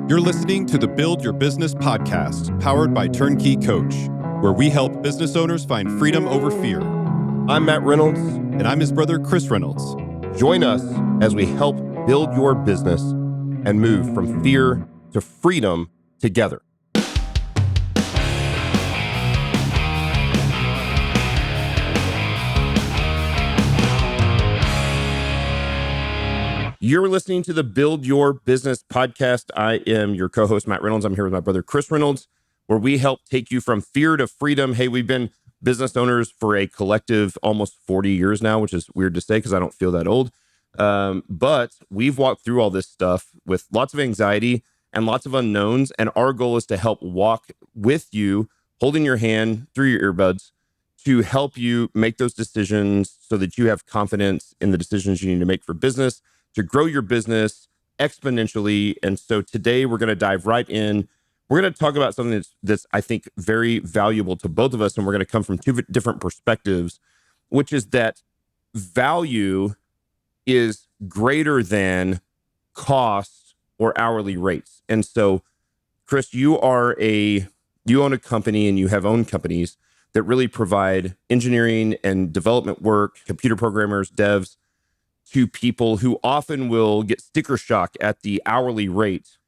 You're listening to the Build Your Business podcast, powered by Turnkey Coach, where we help business owners find freedom over fear. I'm Matt Reynolds. And I'm his brother, Chris Reynolds. Join us as we help build your business and move from fear to freedom together. You're listening to the Build Your Business podcast. I am your co-host, Matt Reynolds. I'm here with my brother, Chris Reynolds, where we help take you from fear to freedom. Hey, we've been business owners for a collective almost 40 years now, which is weird to say because I don't feel that old. But we've walked through all this stuff with lots of anxiety and lots of unknowns. And our goal is to help walk with you, holding your hand through your earbuds, to help you make those decisions so that you have confidence in the decisions you need to make for business, to grow your business exponentially. And so today we're going to dive right in. We're going to talk about something that's I think very valuable to both of us. And we're going to come from two different perspectives, which is that value is greater than cost or hourly rates. And so, Chris, you own a company and you have owned companies that really provide engineering and development work, computer programmers, devs, to people who often will get sticker shock at the hourly rate.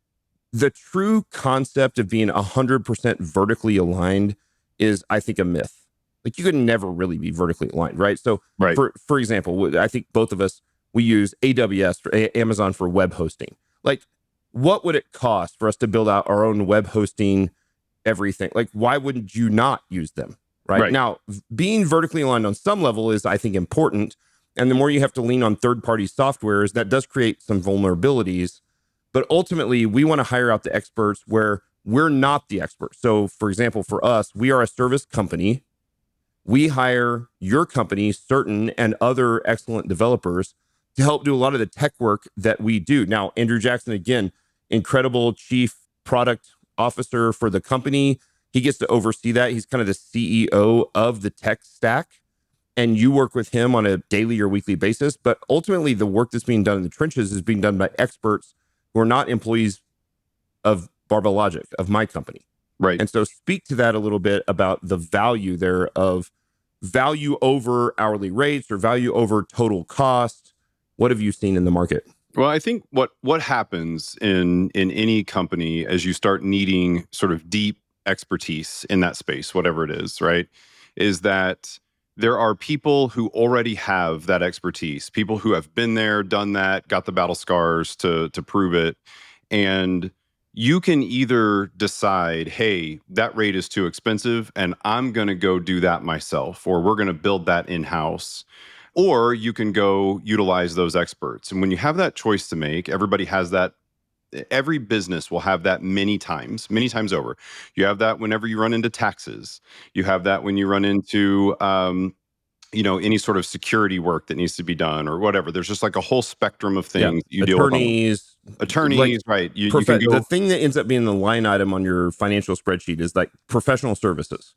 The true concept of being 100% vertically aligned is, I think, a myth. Like, you could never really be vertically aligned, right? So, right. For example, I think both of us, we use AWS, for Amazon, for web hosting. Like, what would it cost for us to build out our own web hosting, everything? Like, why wouldn't you not use them, right? Now, being vertically aligned on some level is, I think, important. And the more you have to lean on third-party softwares, that does create some vulnerabilities. But ultimately, we want to hire out the experts where we're not the experts. So, for example, for us, we are a service company. We hire your company, Certain, and other excellent developers to help do a lot of the tech work that we do. Now, Andrew Jackson, again, incredible chief product officer for the company. He gets to oversee that. He's kind of the CEO of the tech stack. And you work with him on a daily or weekly basis. But ultimately, the work that's being done in the trenches is being done by experts who are not employees of Barbell Logic, of my company. Right. And so speak to that a little bit about the value there of value over hourly rates or value over total cost. What have you seen in the market? Well, I think what happens in any company as you start needing sort of deep expertise in that space, whatever it is, right, is that there are people who already have that expertise, people who have been there, done that, got the battle scars to prove it. And you can either decide, hey, that rate is too expensive and I'm going to go do that myself, or we're going to build that in-house. Or you can go utilize those experts. And when you have that choice to make, everybody has that. Every business will have that many times over. You have that whenever you run into taxes. You have that when you run into, any sort of security work that needs to be done or whatever. There's just like a whole spectrum of things you deal with. Attorneys, like, right. You can go, the thing that ends up being the line item on your financial spreadsheet is like professional services.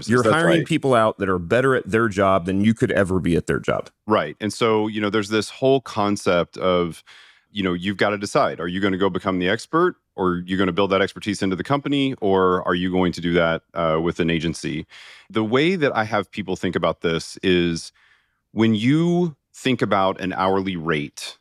You're hiring people out that are better at their job than you could ever be at their job. Right. And so, there's this whole concept of, you've got to decide, are you going to go become the expert, or are you going to build that expertise into the company, or are you going to do that with an agency? The way that I have people think about this is when you think about an hourly rate,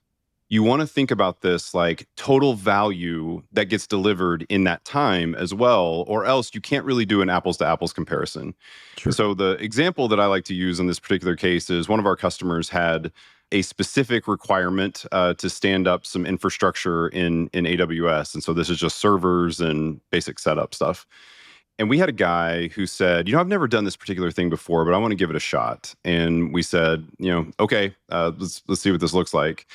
you want to think about this like total value that gets delivered in that time as well, or else you can't really do an apples to apples comparison. Sure. So the example that I like to use in this particular case is one of our customers had a specific requirement to stand up some infrastructure in AWS. And so this is just servers and basic setup stuff. And we had a guy who said, I've never done this particular thing before, but I want to give it a shot. And we said, okay, let's see what this looks like.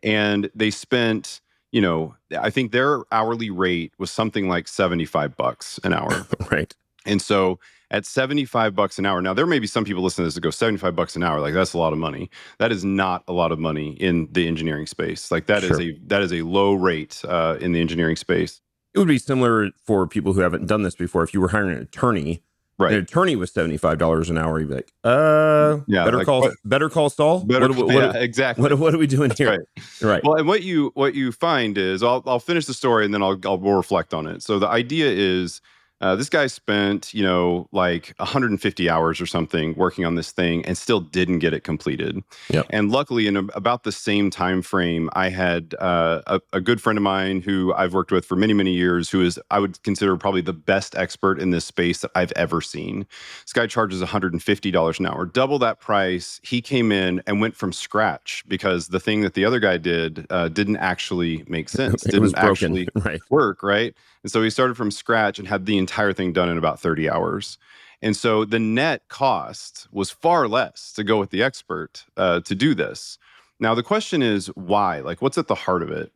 And they spent, I think their hourly rate was something like $75 an hour. Right. And so at $75 an hour, now there may be some people listening to this that go $75 an hour, like that's a lot of money. That is not a lot of money in the engineering space. Like that is a low rate in the engineering space. It would be similar for people who haven't done this before. If you were hiring an attorney Right. An attorney was $75 an hour. You'd be like, Yeah, better like, call, what? better call Saul. Better, yeah, exactly. What are we doing That's here? right. Right. Well, and what you find is, I'll finish the story and then we'll reflect on it. So the idea is, this guy spent, like 150 hours or something working on this thing and still didn't get it completed. Yep. And luckily, in about the same time frame, I had a good friend of mine who I've worked with for many, many years, who is, I would consider, probably the best expert in this space that I've ever seen. This guy charges $150 an hour, double that price. He came in and went from scratch because the thing that the other guy did didn't actually make sense, It was didn't broken. actually Right. work, right? And so he started from scratch and had the entire thing done in about 30 hours. And so the net cost was far less to go with the expert to do this. Now, the question is why? Like, what's at the heart of it?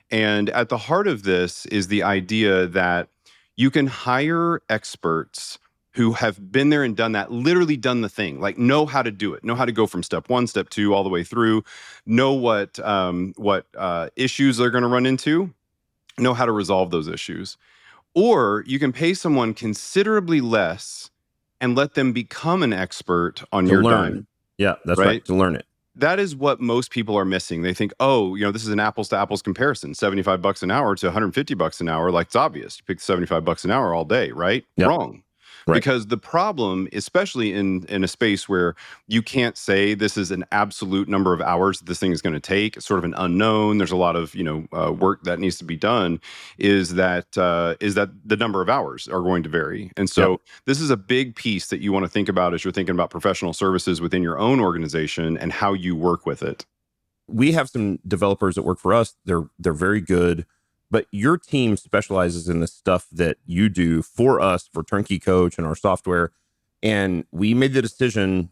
And at the heart of this is the idea that you can hire experts who have been there and done that, literally done the thing, like know how to do it, know how to go from step 1, step 2, all the way through, know what issues they're going to run into, know how to resolve those issues. Or you can pay someone considerably less and let them become an expert on To your learn. dime. Yeah, that's right. To learn it. That is what most people are missing. They think, oh, this is an apples to apples comparison, $75 an hour to $150 an hour. Like, it's obvious. You pick $75 an hour all day, right? Yep. Wrong. Right. Because the problem, especially in a space where you can't say this is an absolute number of hours that this thing is going to take, it's sort of an unknown. There's a lot of work that needs to be done. Is that the number of hours are going to vary, and so this is a big piece that you want to think about as you're thinking about professional services within your own organization and how you work with it. We have some developers that work for us. They're very good. But your team specializes in the stuff that you do for us, for Turnkey Coach and our software. And we made the decision,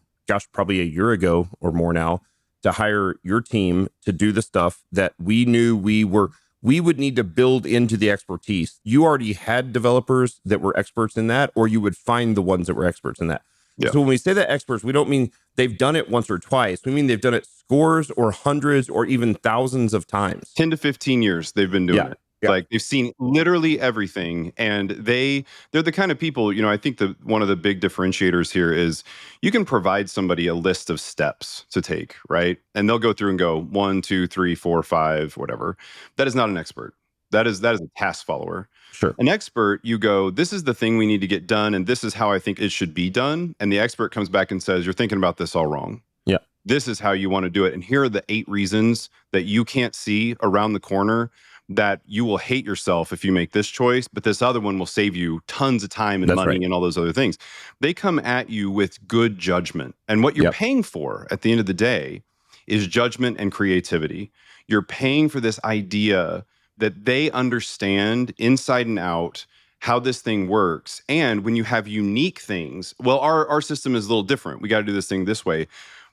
probably a year ago or more now, to hire your team to do the stuff that we knew we would need to build into the expertise. You already had developers that were experts in that, or you would find the ones that were experts in that. Yeah. So when we say that experts, we don't mean they've done it once or twice. We mean they've done it scores or hundreds or even thousands of times. 10 to 15 years they've been doing it. Yep. Like, they've seen literally everything, and they're the kind of people, I think one of the big differentiators here is you can provide somebody a list of steps to take, right? And they'll go through and go 1, 2, 3, 4, 5, whatever. That is not an expert. That is a task follower. Sure. An expert, you go, this is the thing we need to get done, and this is how I think it should be done. And the expert comes back and says, you're thinking about this all wrong. Yeah. This is how you want to do it. And here are the 8 reasons that you can't see around the corner that you will hate yourself if you make this choice, but this other one will save you tons of time and money and all those other things. They come at you with good judgment. And what you're paying for at the end of the day is judgment and creativity. You're paying for this idea that they understand inside and out how this thing works. And when you have unique things, well, our system is a little different. We got to do this thing this way.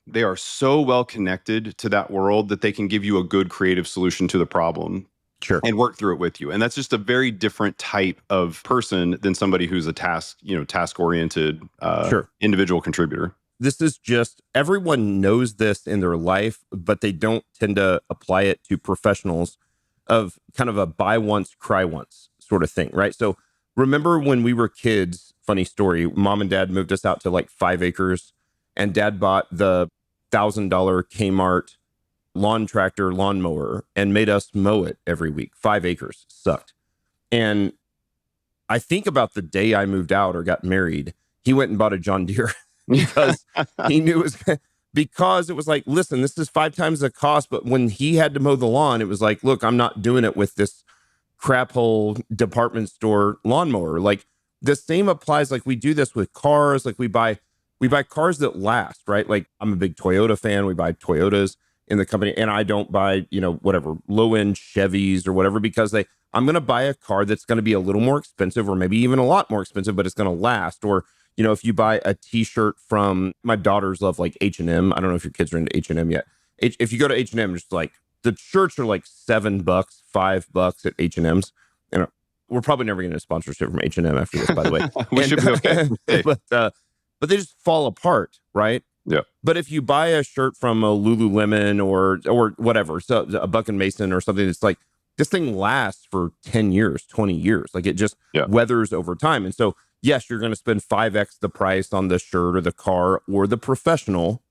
They are so well connected to that world that they can give you a good creative solution to the problem. Sure. And work through it with you. And that's just a very different type of person than somebody who's a task-oriented individual contributor. This is just, everyone knows this in their life, but they don't tend to apply it to professionals, of kind of a buy once, cry once sort of thing, right? So remember when we were kids, funny story, mom and dad moved us out to like 5 acres, and dad bought the $1,000 Kmart lawn tractor lawnmower and made us mow it every week. 5 acres sucked. And I think about the day I moved out or got married, he went and bought a John Deere because he knew it was, because it was like, listen, this is 5 times the cost. But when he had to mow the lawn, it was like, look, I'm not doing it with this crap hole department store lawnmower. Like, the same applies. Like, we do this with cars. Like, we buy cars that last, right? Like, I'm a big Toyota fan. We buy Toyotas in the company, and I don't buy, whatever, low-end Chevys or whatever, because I'm going to buy a car that's going to be a little more expensive, or maybe even a lot more expensive, but it's going to last. Or, if you buy a t-shirt from, my daughters love like H&M. I don't know if your kids are into H&M yet. If you go to H&M, just like, the shirts are like $7, $5 at H&M's. And we're probably never going to get a sponsorship from H&M after this, by the way. We should be okay. But they just fall apart, right? Yeah. But if you buy a shirt from a Lululemon or whatever, so a Buck and Mason or something, it's like, this thing lasts for 10 years, 20 years. Like, it just weathers over time. And so yes, you're going to spend 5x the price on the shirt or the car or the professional,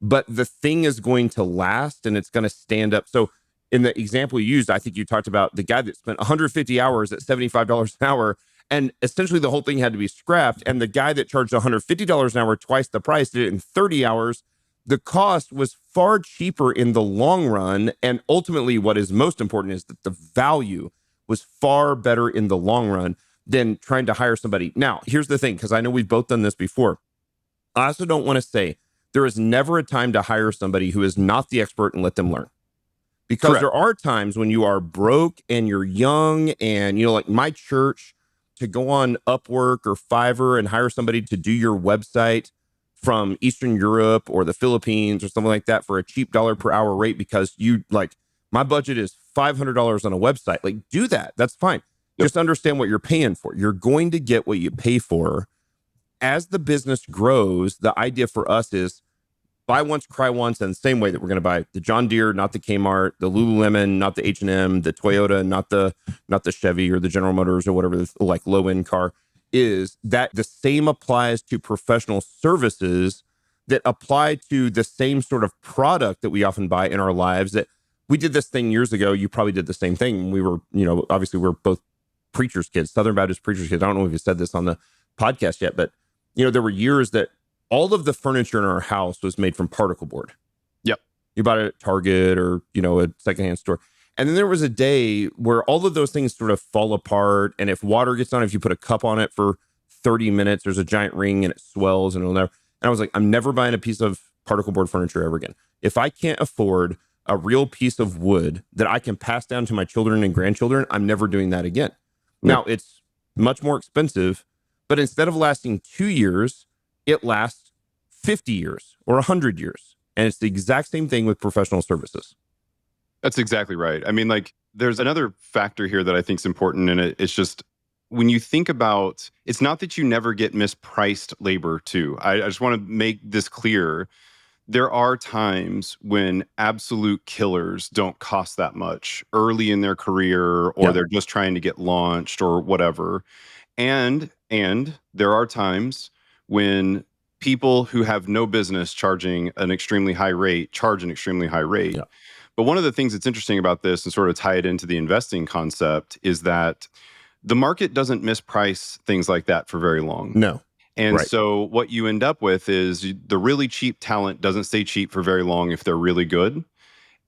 but the thing is going to last and it's going to stand up. So in the example you used, I think you talked about the guy that spent 150 hours at $75 an hour, and essentially the whole thing had to be scrapped. And the guy that charged $150 an hour, twice the price, did it in 30 hours. The cost was far cheaper in the long run. And ultimately, what is most important is that the value was far better in the long run than trying to hire somebody. Now, here's the thing, because I know we've both done this before. I also don't want to say there is never a time to hire somebody who is not the expert and let them learn. Because Correct. there are times when you are broke and you're young and, like my church, to go on Upwork or Fiverr and hire somebody to do your website from Eastern Europe or the Philippines or something like that for a cheap dollar per hour rate, because my budget is $500 on a website. Like, do that. That's fine. Yep. Just understand what you're paying for. You're going to get what you pay for. As the business grows, the idea for us is buy once, cry once, and the same way that we're going to buy the John Deere, not the Kmart, the Lululemon, not the H&M, the Toyota, not the Chevy or the General Motors or whatever, the like low end car is, that the same applies to professional services that apply to the same sort of product that we often buy in our lives. That we did this thing years ago. You probably did the same thing. We were, obviously we're both preacher's kids, Southern Baptist preacher's kids. I don't know if you said this on the podcast yet, but there were years that all of the furniture in our house was made from particle board. Yep. You bought it at Target or, a secondhand store. And then there was a day where all of those things sort of fall apart. And if water gets on it, if you put a cup on it for 30 minutes, there's a giant ring and it swells and it'll never. And I was like, I'm never buying a piece of particle board furniture ever again. If I can't afford a real piece of wood that I can pass down to my children and grandchildren, I'm never doing that again. Yep. Now, it's much more expensive, but instead of lasting 2 years, it lasts 50 years or 100 years. And it's the exact same thing with professional services. That's exactly right. I mean, like, there's another factor here that I think is important, and it's just when you think about, it's not that you never get mispriced labor too. I just want to make this clear. There are times when absolute killers don't cost that much early in their career, or they're just trying to get launched or whatever. And there are times when people who have no business charging an extremely high rate charge an extremely high rate. Yeah. But one of the things that's interesting about this, and sort of tie it into the investing concept, is that the market doesn't misprice things like that for very long. No. And so what you end up with is the really cheap talent doesn't stay cheap for very long if they're really good.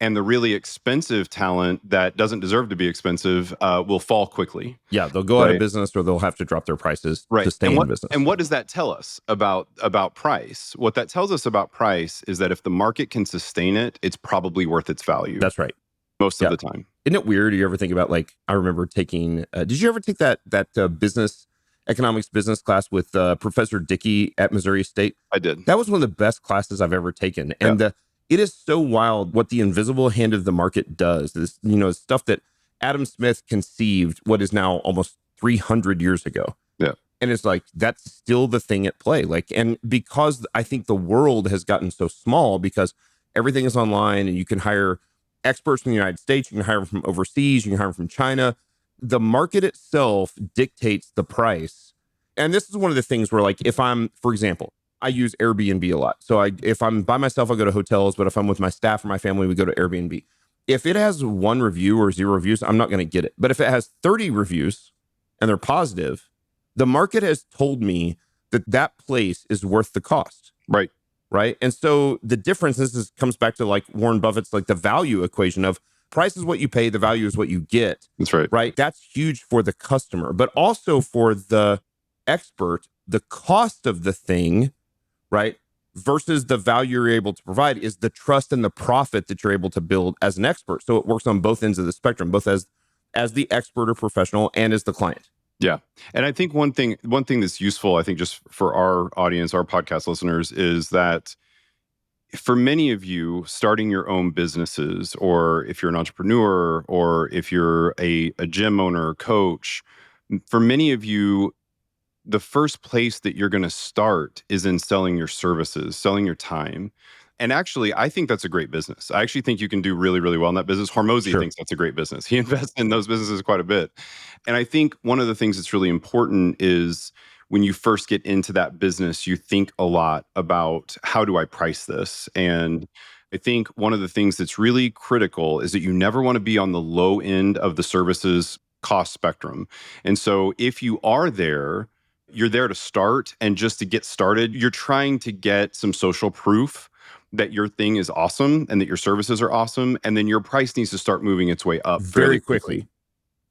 And the really expensive talent that doesn't deserve to be expensive will fall quickly. Yeah, they'll go out of business, or they'll have to drop their prices to stay in business. And what does that tell us about price? What that tells us about price is that if the market can sustain it, it's probably worth its value. That's right. Most of the time. Isn't it weird? Do you ever think about, like, I remember taking, did you ever take that economics business class with Professor Dickey at Missouri State? I did. That was one of the best classes I've ever taken. And it is so wild what the invisible hand of the market does. This, stuff that Adam Smith conceived, what is now almost 300 years ago. Yeah. And it's like, that's still the thing at play. Like, and because I think the world has gotten so small, because everything is online and you can hire experts from the United States, you can hire from overseas, you can hire from China. The market itself dictates the price. And this is one of the things where, like, if I'm, for example, I use Airbnb a lot. So if I'm by myself, I go to hotels, but if I'm with my staff or my family, we go to Airbnb. If it has 1 review or 0 reviews, I'm not going to get it. But if it has 30 reviews and they're positive, the market has told me that place is worth the cost. Right. Right. And so the difference, comes back to, like, Warren Buffett's, like, the value equation of price is what you pay, the value is what you get. That's right. Right. That's huge for the customer, but also for the expert, the cost of the thing, right, versus the value you're able to provide is the trust and the profit that you're able to build as an expert. So it works on both ends of the spectrum, both as the expert or professional and as the client. Yeah. And I think one thing that's useful, I think, just for our audience, our podcast listeners, is that for many of you, starting your own businesses, or if you're an entrepreneur, or if you're a gym owner, coach, for many of you, the first place that you're going to start is in selling your services, selling your time. And actually, I think that's a great business. I actually think you can do really, really well in that business. Hormozy thinks that's a great business. He invests in those businesses quite a bit. And I think one of the things that's really important is when you first get into that business, you think a lot about how do I price this? And I think one of the things that's really critical is that you never want to be on the low end of the services cost spectrum. And so if you are there, you're there to start. And just to get started, you're trying to get some social proof that your thing is awesome and that your services are awesome. And then your price needs to start moving its way up Very fairly quickly.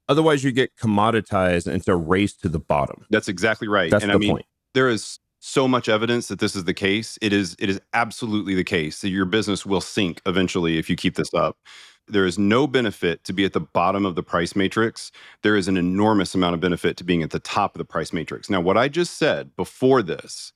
Otherwise, you get commoditized and it's a race to the bottom. That's exactly right. That's And the point. there is so much evidence that this is the case. It is absolutely the case that your business will sink eventually if you keep this up. There is no benefit to be at the bottom of the price matrix. There is an enormous amount of benefit to being at the top of the price matrix. Now, what I just said before this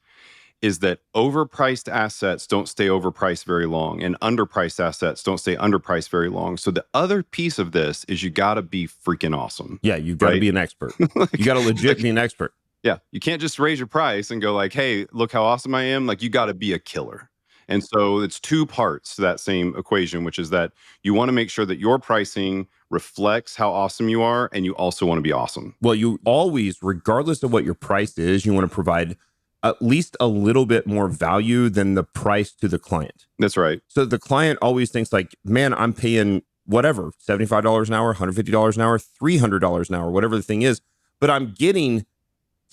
is that overpriced assets don't stay overpriced very long, and underpriced assets don't stay underpriced very long. So the other piece of this is you got to be freaking awesome. Yeah, you've got to be an expert. You got to legit be an expert. Yeah, you can't just raise your price and go like, hey, look how awesome I am. Like, you got to be a killer. And so it's two parts to that same equation, which is that you want to make sure that your pricing reflects how awesome you are, and you also want to be awesome. Well, you always, regardless of what your price is, you want to provide at least a little bit more value than the price to the client. That's right. So the client always thinks like, man, I'm paying whatever, $75 an hour, $150 an hour, $300 an hour, whatever the thing is, but I'm getting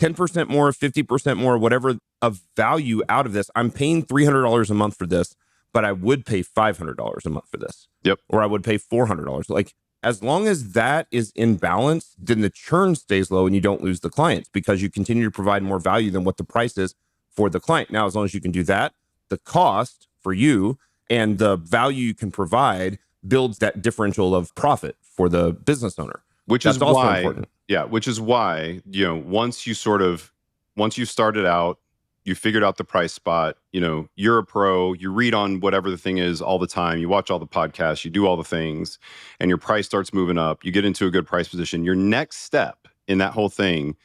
10% more, 50% more, whatever of value out of this. I'm paying $300 a month for this, but I would pay $500 a month for this. Yep. Or I would pay $400. Like, as long as that is in balance, then the churn stays low and you don't lose the clients because you continue to provide more value than what the price is for the client. Now, as long as you can do that, the cost for you and the value you can provide builds that differential of profit for the business owner. Which That's is also why, important. Yeah, which is why, once you started out, you figured out the price spot, you're a pro, you read on whatever the thing is all the time, you watch all the podcasts, you do all the things, and your price starts moving up, you get into a good price position. Your next step in that whole thing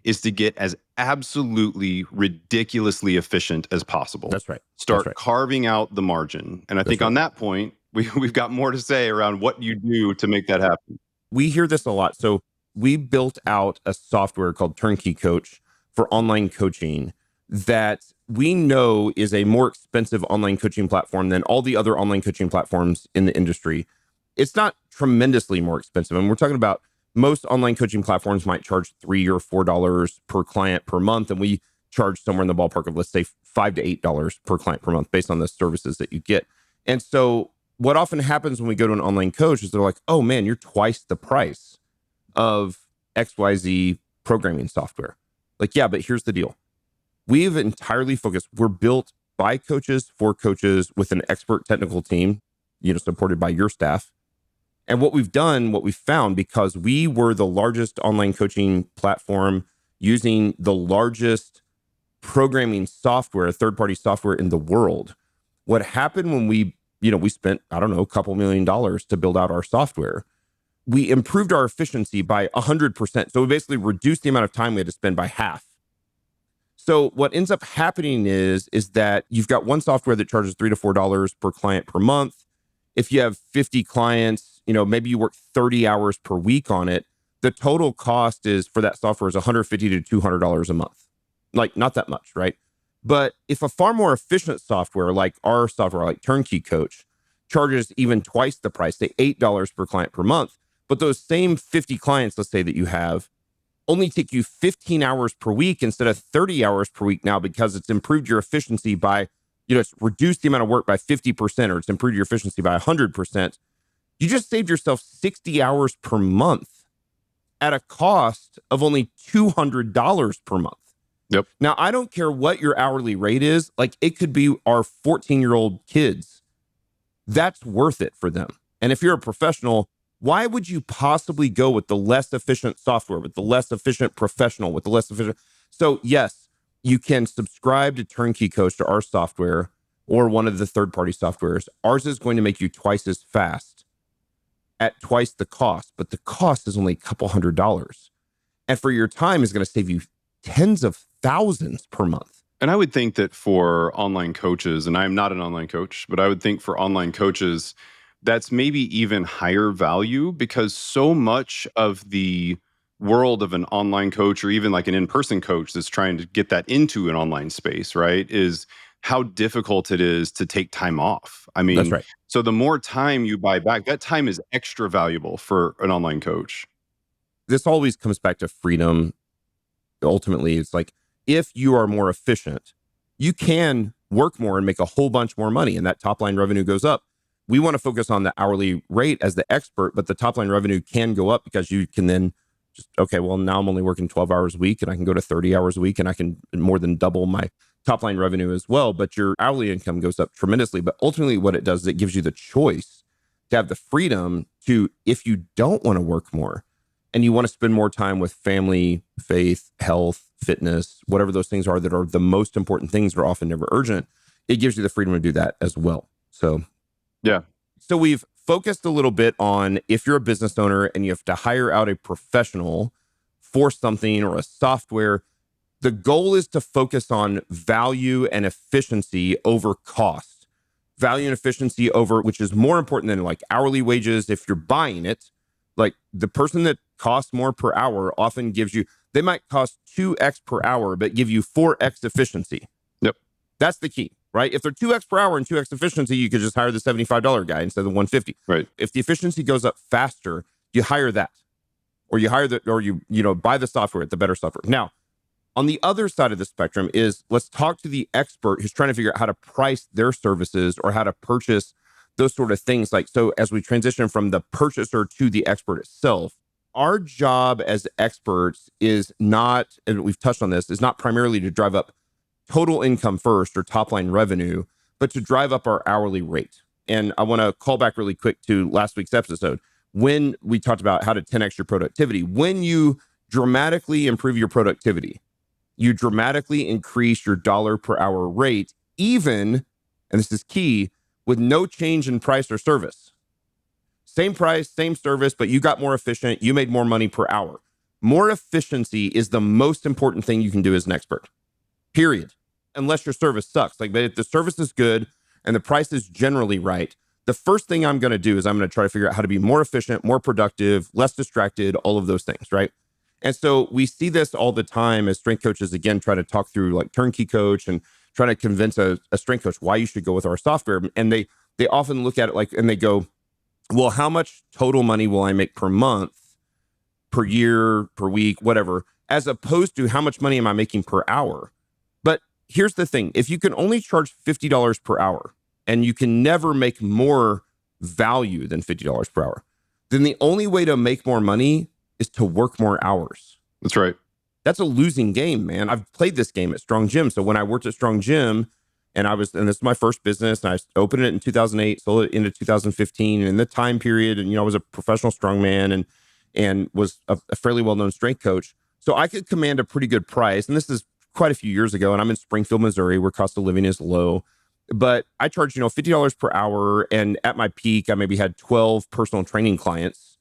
is to get as absolutely ridiculously efficient as possible. That's right. Start carving out the margin. And I think on that point, we've got more to say around what you do to make that happen. We hear this a lot. So we built out a software called Turnkey Coach for online coaching that we know is a more expensive online coaching platform than all the other online coaching platforms in the industry. It's not tremendously more expensive. And we're talking about most online coaching platforms might charge $3 or $4 per client per month. And we charge somewhere in the ballpark of, let's say, $5 to $8 per client per month based on the services that you get. And so what often happens when we go to an online coach is they're like, oh man, you're twice the price of XYZ programming software. Like, yeah, but here's the deal. We've entirely focused. We're built by coaches for coaches with an expert technical team, supported by your staff. And what we've done, what we found, because we were the largest online coaching platform using the largest programming software, third-party software in the world, what happened when we spent, a couple $1 million to build out our software. We improved our efficiency by 100%. So we basically reduced the amount of time we had to spend by half. So what ends up happening is that you've got one software that charges $3 to $4 per client per month. If you have 50 clients, maybe you work 30 hours per week on it, the total cost is for that software is $150 to $200 a month. Like, not that much, right? But if a far more efficient software like our software, like Turnkey Coach, charges even twice the price, say $8 per client per month, but those same 50 clients, let's say that you have, only take you 15 hours per week instead of 30 hours per week now because it's improved your efficiency by, it's reduced the amount of work by 50% or it's improved your efficiency by 100%. You just saved yourself 60 hours per month at a cost of only $200 per month. Yep. Now, I don't care what your hourly rate is. Like, it could be our 14-year-old kids. That's worth it for them. And if you're a professional, why would you possibly go with the less efficient software, with the less efficient professional, with the less efficient? So yes, you can subscribe to Turnkey Coach, to our software, or one of the third-party softwares. Ours is going to make you twice as fast at twice the cost, but the cost is only a couple $100. And for your time is going to save you tens of thousands per month. And I would think that for online coaches, and I'm not an online coach, but I would think for online coaches, that's maybe even higher value because so much of the world of an online coach or even like an in-person coach that's trying to get that into an online space, right, is how difficult it is to take time off. I That's mean, right. so the more time you buy back, that time is extra valuable for an online coach. This always comes back to freedom. Ultimately, it's like, if you are more efficient, you can work more and make a whole bunch more money, and that top line revenue goes up. We want to focus on the hourly rate as the expert, but the top line revenue can go up because you can then just, okay, well, now I'm only working 12 hours a week and I can go to 30 hours a week and I can more than double my top line revenue as well. But your hourly income goes up tremendously. But ultimately, what it does is it gives you the choice to have the freedom to, if you don't want to work more and you want to spend more time with family, faith, health, fitness, whatever those things are that are the most important things that are often never urgent, it gives you the freedom to do that as well. So, yeah. So we've focused a little bit on if you're a business owner and you have to hire out a professional for something or a software, the goal is to focus on value and efficiency over cost. Value and efficiency over, which is more important than like hourly wages. If you're buying it, like the person that costs more per hour often gives you, they might cost 2x per hour, but give you 4x efficiency. Yep. That's the key, right? If they're 2x per hour and 2x efficiency, you could just hire the $75 guy instead of the 150. Right. If the efficiency goes up faster, you hire that, or you hire the, or you buy the software at the better software. Now, on the other side of the spectrum is, let's talk to the expert who's trying to figure out how to price their services or how to purchase those sort of things. Like, so as we transition from the purchaser to the expert itself, our job as experts is not, and we've touched on this, is not primarily to drive up total income first or top line revenue, but to drive up our hourly rate. And I want to call back really quick to last week's episode when we talked about how to 10x your productivity. When you dramatically improve your productivity, you dramatically increase your dollar per hour rate, even, and this is key, with no change in price or service. Same price, same service, but you got more efficient. You made more money per hour. More efficiency is the most important thing you can do as an expert, period. Unless your service sucks. Like, but if the service is good and the price is generally right, the first thing I'm going to do is I'm going to try to figure out how to be more efficient, more productive, less distracted, all of those things, right? And so we see this all the time as strength coaches, again, try to talk through like Turnkey Coach and try to convince a strength coach why you should go with our software. And they often look at it like, and they go, well, how much total money will I make per month, per year, per week, whatever, as opposed to how much money am I making per hour? But here's the thing. If you can only charge $50 per hour and you can never make more value than $50 per hour, then the only way to make more money is to work more hours. That's right. That's a losing game, man. I've played this game at Strong Gym. So when I worked at Strong Gym and this is my first business, and I opened it in 2008, sold it into 2015. And in the time period, and, I was a professional strongman and was a fairly well-known strength coach. So I could command a pretty good price. And this is quite a few years ago. And I'm in Springfield, Missouri, where cost of living is low. But I charged, $50 per hour. And at my peak, I maybe had 12 personal training clients.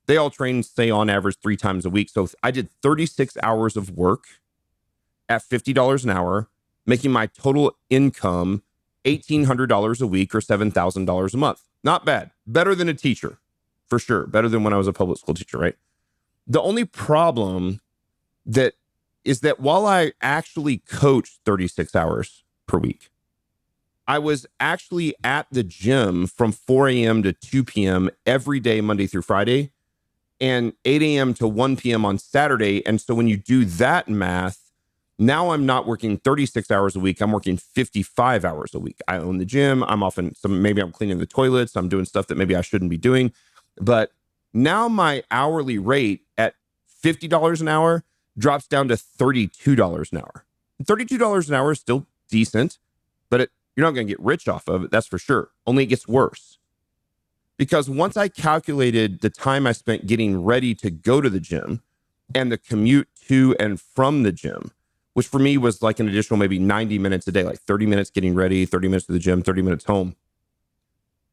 They all train, say, on average 3 times a week. So I did 36 hours of work at $50 an hour, making my total income $1,800 a week or $7,000 a month. Not bad. Better than a teacher, for sure. Better than when I was a public school teacher, right? The only problem is that while I actually coached 36 hours per week, I was actually at the gym from 4 a.m. to 2 p.m. every day, Monday through Friday, and 8 a.m. to 1 p.m. on Saturday. And so when you do that math, now I'm not working 36 hours a week. I'm working 55 hours a week. I own the gym. Maybe I'm cleaning the toilets. I'm doing stuff that maybe I shouldn't be doing. But now my hourly rate at $50 an hour drops down to $32 an hour. $32 an hour is still decent, but you're not going to get rich off of it. That's for sure. Only it gets worse. Because once I calculated the time I spent getting ready to go to the gym and the commute to and from the gym, which for me was like an additional maybe 90 minutes a day, like 30 minutes getting ready, 30 minutes to the gym, 30 minutes home.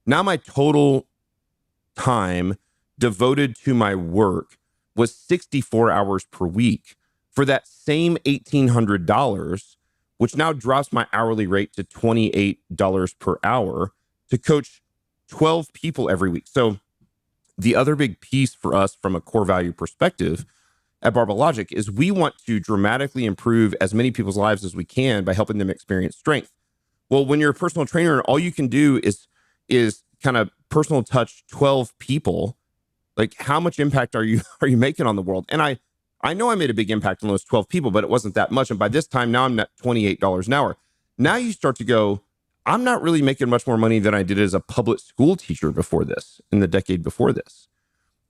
Now my total time devoted to my work was 64 hours per week for that same $1,800, which now drops my hourly rate to $28 per hour to coach 12 people every week. So the other big piece for us from a core value perspective at Barbell Logic is we want to dramatically improve as many people's lives as we can by helping them experience strength. Well, when you're a personal trainer, all you can do is kind of personal touch 12 people. Like, how much impact are you making on the world? And I know I made a big impact on those 12 people, but it wasn't that much. And by this time, now I'm at $28 an hour. Now you start to go, I'm not really making much more money than I did as a public school teacher before this, in the decade before this.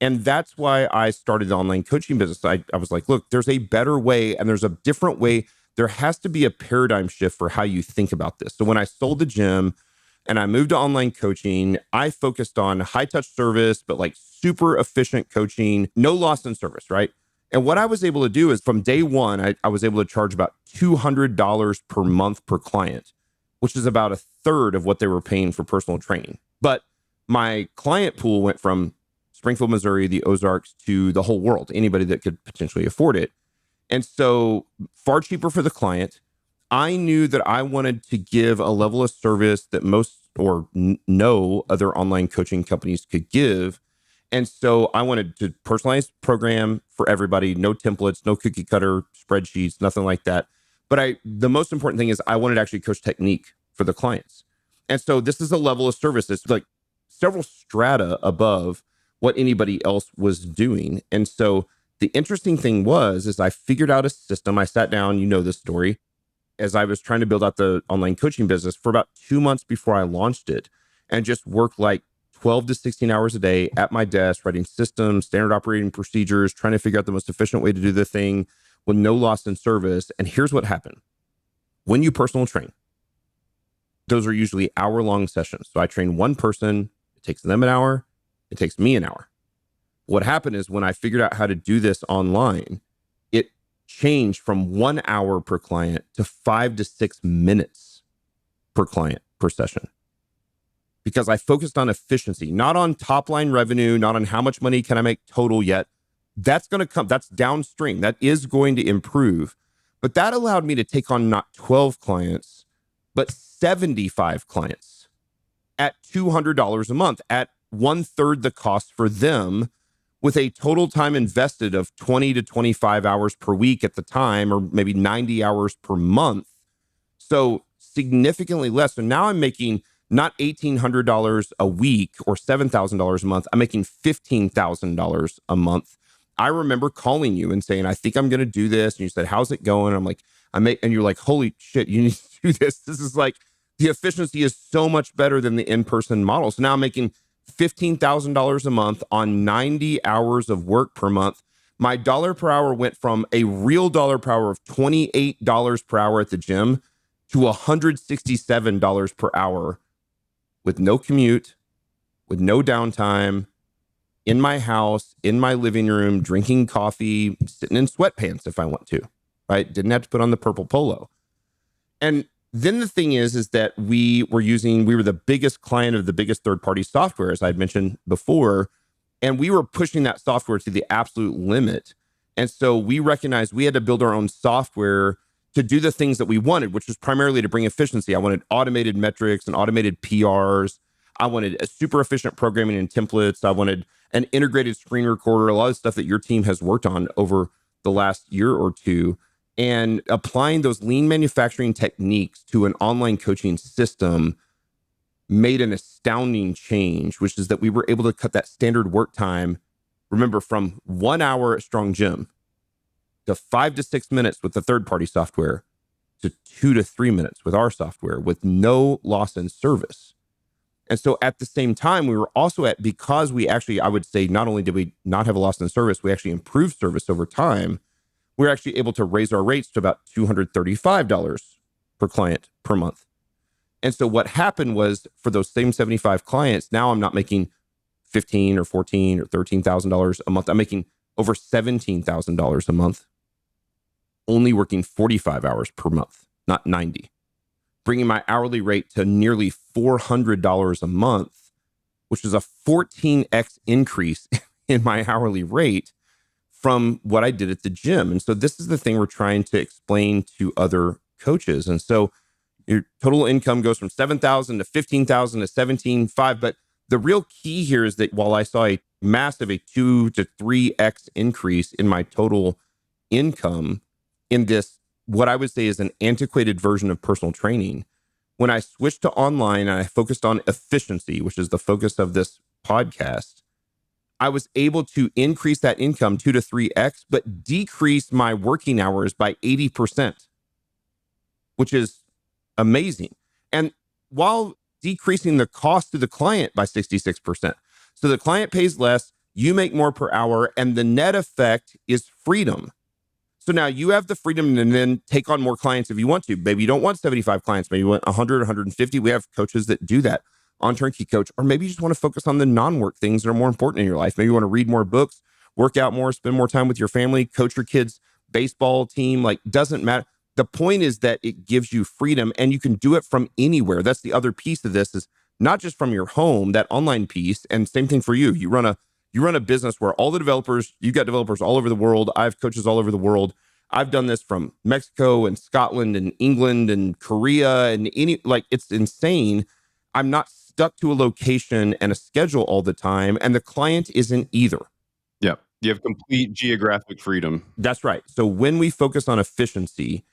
And that's why I started the online coaching business. I was like, look, there's a better way and there's a different way. There has to be a paradigm shift for how you think about this. So when I sold the gym and I moved to online coaching, I focused on high touch service, but like super efficient coaching, no loss in service, right? And what I was able to do is from day one, I was able to charge about $200 per month per client, which is about a third of what they were paying for personal training. But my client pool went from Springfield, Missouri, the Ozarks, to the whole world, anybody that could potentially afford it. And so far cheaper for the client. I knew that I wanted to give a level of service that most or no other online coaching companies could give. And so I wanted to personalize program for everybody, no templates, no cookie cutter spreadsheets, nothing like that. But the most important thing is I wanted to actually coach technique for the clients. And so this is a level of service that's like several strata above what anybody else was doing. And so the interesting thing is I figured out a system. I sat down, you know this story, as I was trying to build out the online coaching business for about 2 months before I launched it, and just worked like 12 to 16 hours a day at my desk, writing systems, standard operating procedures, trying to figure out the most efficient way to do the thing with no loss in service. And here's what happened. When you personal train, those are usually hour-long sessions. So I train one person, it takes them an hour, it takes me an hour. What happened is when I figured out how to do this online, it changed from 1 hour per client to 5 to 6 minutes per client per session. Because I focused on efficiency, not on top line revenue, not on how much money can I make total yet. That's going to come, that's downstream. That is going to improve. But that allowed me to take on not 12 clients, but 75 clients at $200 a month, at 1/3 the cost for them, with a total time invested of 20 to 25 hours per week at the time, or maybe 90 hours per month. So significantly less. So now I'm making not $1,800 a week or $7,000 a month. I'm making $15,000 a month. I remember calling you and saying, I think I'm going to do this. And you said, how's it going? I'm like, and you're like, holy shit, you need to do this. This is like, the efficiency is so much better than the in-person model. So now I'm making $15,000 a month on 90 hours of work per month. My dollar per hour went from a real dollar per hour of $28 per hour at the gym to $167 per hour with no commute, with no downtime, in my house, in my living room, drinking coffee, sitting in sweatpants if I want to, right? Didn't have to put on the purple polo. And then the thing is that we were the biggest client of the biggest third-party software, as I'd mentioned before, and we were pushing that software to the absolute limit. And so we recognized we had to build our own software to do the things that we wanted, which was primarily to bring efficiency. I wanted automated metrics and automated PRs. I wanted a super efficient programming and templates. I wanted an integrated screen recorder, a lot of stuff that your team has worked on over the last year or two. And applying those lean manufacturing techniques to an online coaching system made an astounding change, which is that we were able to cut that standard work time, remember, from 1 hour at Strong Gym to 5 to 6 minutes with the third-party software to 2 to 3 minutes with our software with no loss in service. And so at the same time, we were also because we actually, I would say, not only did we not have a loss in service, we actually improved service over time. We're actually able to raise our rates to about $235 per client per month. And so what happened was for those same 75 clients, now I'm not making $15,000 or $14,000 or $13,000 a month. I'm making over $17,000 a month, only working 45 hours per month, not 90, bringing my hourly rate to nearly $400 a month, which is a 14x increase in my hourly rate from what I did at the gym. And so this is the thing we're trying to explain to other coaches. And so your total income goes from $7,000 to $15,000 to $17,500. But the real key here is that while I saw a massive 2 to 3x increase in my total income in this, what I would say is an antiquated version of personal training. When I switched to online and I focused on efficiency, which is the focus of this podcast, I was able to increase that income 2 to 3x, but decrease my working hours by 80%, which is amazing. And while decreasing the cost to the client by 66%. So the client pays less, you make more per hour, and the net effect is freedom. So now you have the freedom to then take on more clients if you want to. Maybe you don't want 75 clients, maybe you want 100, 150. We have coaches that do that on Turnkey Coach. Or maybe you just want to focus on the non-work things that are more important in your life. Maybe you want to read more books, work out more, spend more time with your family, coach your kids' baseball team. Like, doesn't matter. The point is that it gives you freedom and you can do it from anywhere. That's the other piece of this, is not just from your home, that online piece. And same thing for you. You run a business where all the developers, you've got developers all over the world. I have coaches all over the world. I've done this from Mexico and Scotland and England and Korea and it's insane. I'm not stuck to a location and a schedule all the time. And the client isn't either. Yeah. You have complete geographic freedom. That's right. So when we focus on efficiency,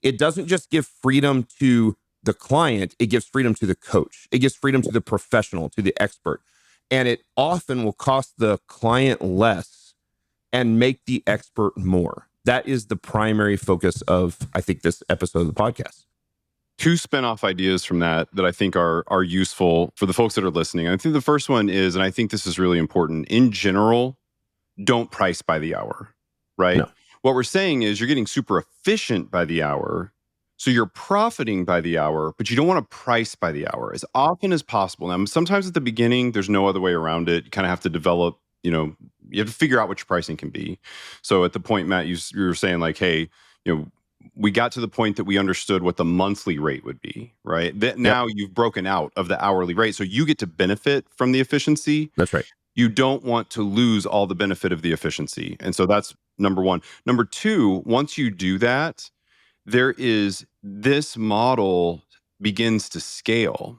it doesn't just give freedom to the client, it gives freedom to the coach. It gives freedom to the professional, to the expert. And it often will cost the client less and make the expert more. That is the primary focus of, I think, this episode of the podcast. 2 spin-off ideas from that I think are useful for the folks that are listening. I think the first one is, and I think this is really important, in general, don't price by the hour, right? No. What we're saying is you're getting super efficient by the hour, so you're profiting by the hour, but you don't want to price by the hour as often as possible. Now, sometimes at the beginning, there's no other way around it. You kind of have to develop, you have to figure out what your pricing can be. So at the point, Matt, you were saying like, hey, we got to the point that we understood what the monthly rate would be, right? Now you've broken out of the hourly rate, so you get to benefit from the efficiency. That's right. You don't want to lose all the benefit of the efficiency. And so that's number one. Number two, once you do that, this model begins to scale.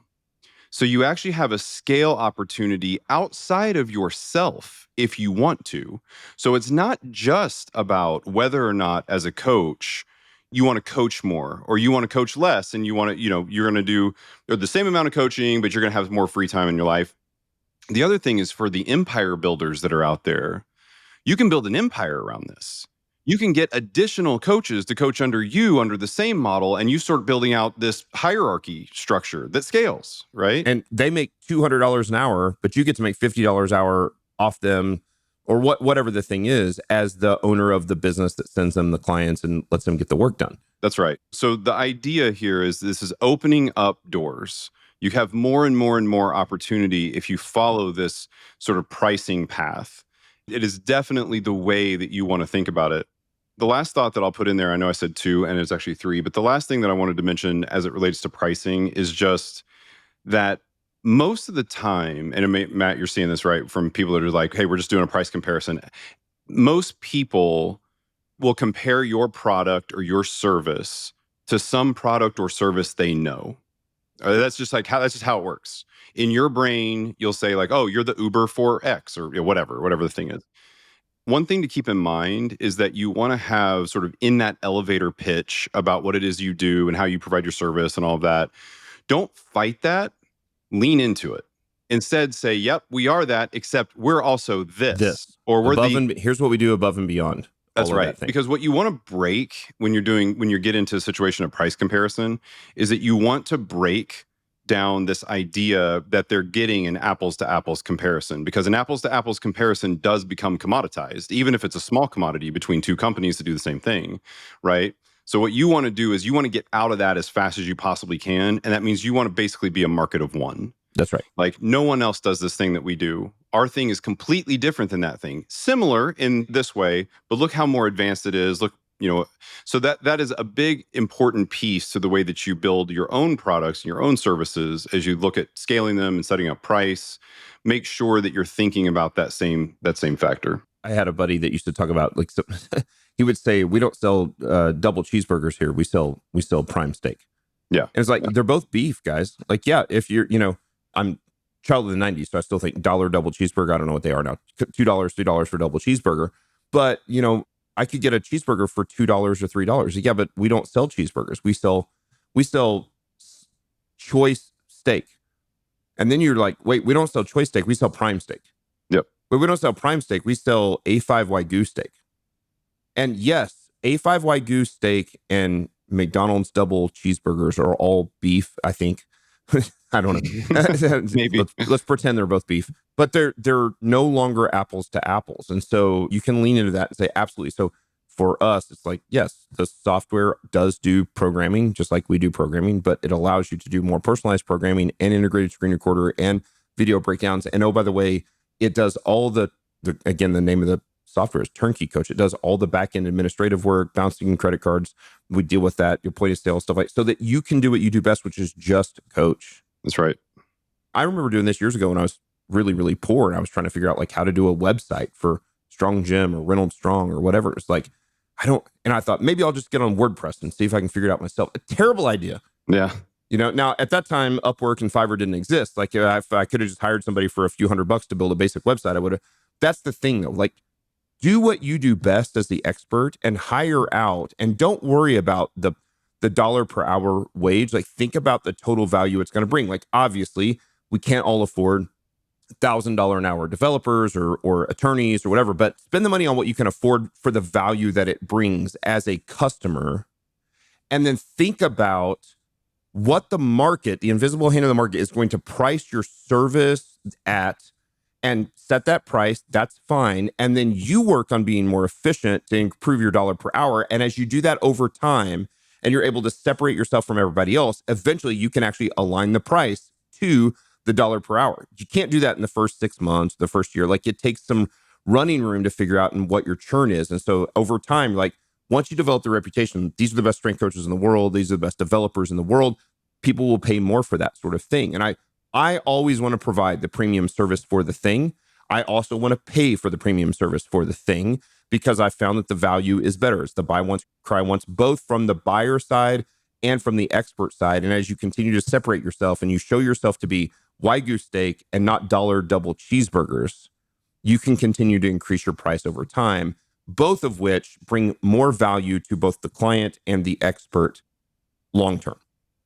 So you actually have a scale opportunity outside of yourself if you want to. So it's not just about whether or not as a coach, you want to coach more or you want to coach less and you want to, you're going to do the same amount of coaching, but you're going to have more free time in your life. The other thing is for the empire builders that are out there, you can build an empire around this. You can get additional coaches to coach under you under the same model, and you start building out this hierarchy structure that scales, right? And they make $200 an hour, but you get to make $50 an hour off them, or whatever the thing is, as the owner of the business that sends them the clients and lets them get the work done. That's right. So the idea here is this is opening up doors. You have more and more and more opportunity if you follow this sort of pricing path. It is definitely the way that you want to think about it. The last thought that I'll put in there, I know I said 2 and it's actually 3, but the last thing that I wanted to mention as it relates to pricing is just that most of the time, and Matt, you're seeing this, right, from people that are like, hey, we're just doing a price comparison. Most people will compare your product or your service to some product or service they know. That's just how it works. In your brain, you'll say like, oh, you're the Uber for X or whatever the thing is. One thing to keep in mind is that you want to have sort of in that elevator pitch about what it is you do and how you provide your service and all of that. Don't fight that. Lean into it. Instead, say, yep, we are that, except we're also this. Or we're here's what we do above and beyond. That's right. Because what you want to break when you get into a situation of price comparison is that you want to break down this idea that they're getting an apples to apples comparison, because an apples to apples comparison does become commoditized, even if it's a small commodity between 2 companies that do the same thing, right? So what you want to do is you want to get out of that as fast as you possibly can. And that means you want to basically be a market of one. That's right. Like no one else does this thing that we do. Our thing is completely different than that thing. Similar in this way, but look how more advanced it is. Look, so that is a big important piece to the way that you build your own products and your own services as you look at scaling them and setting up price. Make sure that you're thinking about that same factor. I had a buddy that used to talk about he would say, we don't sell double cheeseburgers here. We sell prime steak. Yeah. And it's like, they're both beef, guys. Like, yeah, if you're, I'm child of the 90s, so I still think $1 double cheeseburger. I don't know what they are now. $2, $3 for double cheeseburger. But, I could get a cheeseburger for $2 or $3. Yeah, but we don't sell cheeseburgers. We sell choice steak. And then you're like, wait, we don't sell choice steak. We sell prime steak. Yep. But we don't sell prime steak. We sell A5 Wagyu steak. And yes, A5 Wagyu steak and McDonald's double cheeseburgers are all beef, I think. I don't know. Maybe. Let's pretend they're both beef. But they're no longer apples to apples. And so you can lean into that and say, absolutely. So for us, it's like, yes, the software does do programming just like we do programming, but it allows you to do more personalized programming and integrated screen recorder and video breakdowns. And oh, by the way, it does all the again, the name of the software is Turnkey Coach. It does all the back-end administrative work, bouncing credit cards. We deal with that, your point of sale, stuff like so that you can do what you do best, which is just coach. That's right. I remember doing this years ago when I was really, really poor and I was trying to figure out like how to do a website for Strong Gym or Reynolds Strong or whatever. It's like, I thought maybe I'll just get on WordPress and see if I can figure it out myself. A terrible idea. Yeah. Now at that time, Upwork and Fiverr didn't exist. Like if I could have just hired somebody for a few $100 to build a basic website, I would have. That's the thing though. Like do what you do best as the expert and hire out and don't worry about the dollar per hour wage. Like think about the total value it's going to bring. Like obviously we can't all afford $1,000 an hour developers or attorneys or whatever, but spend the money on what you can afford for the value that it brings as a customer. And then think about what the market, the invisible hand of the market, is going to price your service at and set that price. That's fine. And then you work on being more efficient to improve your dollar per hour. And as you do that over time and you're able to separate yourself from everybody else, eventually you can actually align the price to the dollar per hour. You can't do that in the first 6 months, the first year. Like it takes some running room to figure out and what your churn is. And so over time, like once you develop the reputation, these are the best strength coaches in the world. These are the best developers in the world. People will pay more for that sort of thing. And I always want to provide the premium service for the thing. I also want to pay for the premium service for the thing because I found that the value is better. It's the buy once, cry once, both from the buyer side and from the expert side. And as you continue to separate yourself and you show yourself to be Wagyu steak and not dollar double cheeseburgers, you can continue to increase your price over time, both of which bring more value to both the client and the expert long term.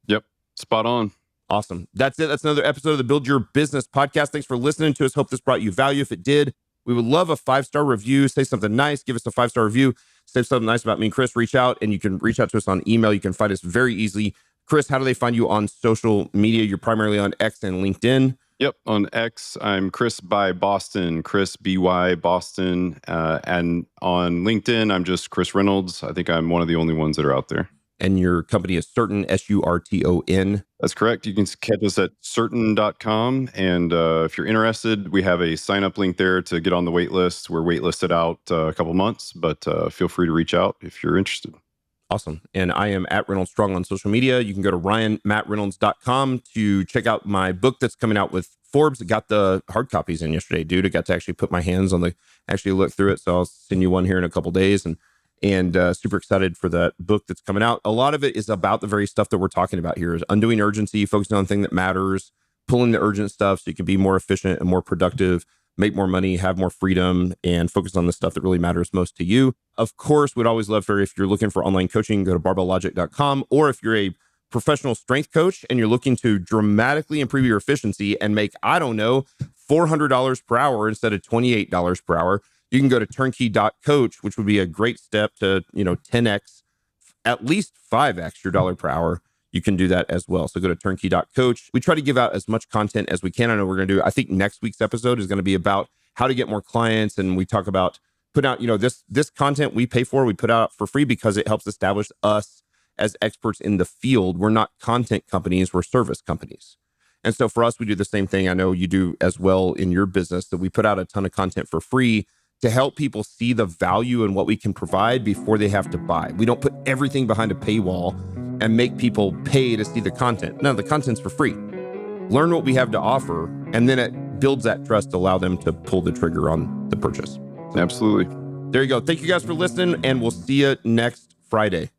Yep. Spot on. Awesome. That's it. That's another episode of the Build Your Business podcast. Thanks for listening to us. Hope this brought you value. If it did, we would love a 5-star review. Say something nice. Give us a 5-star review. Say something nice about me and Chris. Reach out, and you can reach out to us on email. You can find us very easily. Chris, how do they find you on social media? You're primarily on X and LinkedIn. Yep. On X, I'm Chris by Boston, Chris BY Boston. And on LinkedIn, I'm just Chris Reynolds. I think I'm one of the only ones that are out there. And your company is Certain, SURTON. That's correct. You can catch us at certain.com. And if you're interested, we have a sign up link there to get on the wait list. We're waitlisted out a couple months, but feel free to reach out if you're interested. Awesome. And I am at Reynolds Strong on social media. You can go to ryanmattreynolds.com to check out my book that's coming out with Forbes. It got the hard copies in yesterday, dude. I got to actually put my hands on actually look through it. So I'll send you one here in a couple days and super excited for that book that's coming out. A lot of it is about the very stuff that we're talking about here is undoing urgency, focusing on the thing that matters, pulling the urgent stuff so you can be more efficient and more productive, make more money, have more freedom, and focus on the stuff that really matters most to you. Of course, we'd always love if you're looking for online coaching, go to barbelllogic.com, or if you're a professional strength coach and you're looking to dramatically improve your efficiency and make, $400 per hour instead of $28 per hour, you can go to turnkey.coach, which would be a great step to, 10x, at least 5x your dollar per hour. You can do that as well. So go to turnkey.coach. We try to give out as much content as we can. I know we're going to do, I think next week's episode is going to be about how to get more clients. And we talk about put out, this content we pay for, we put out for free because it helps establish us as experts in the field. We're not content companies, we're service companies. And so for us, we do the same thing. I know you do as well in your business, that we put out a ton of content for free to help people see the value in what we can provide before they have to buy. We don't put everything behind a paywall and make people pay to see the content. No, the content's for free. Learn what we have to offer, and then it builds that trust to allow them to pull the trigger on the purchase. Absolutely. There you go. Thank you guys for listening, and we'll see you next Friday.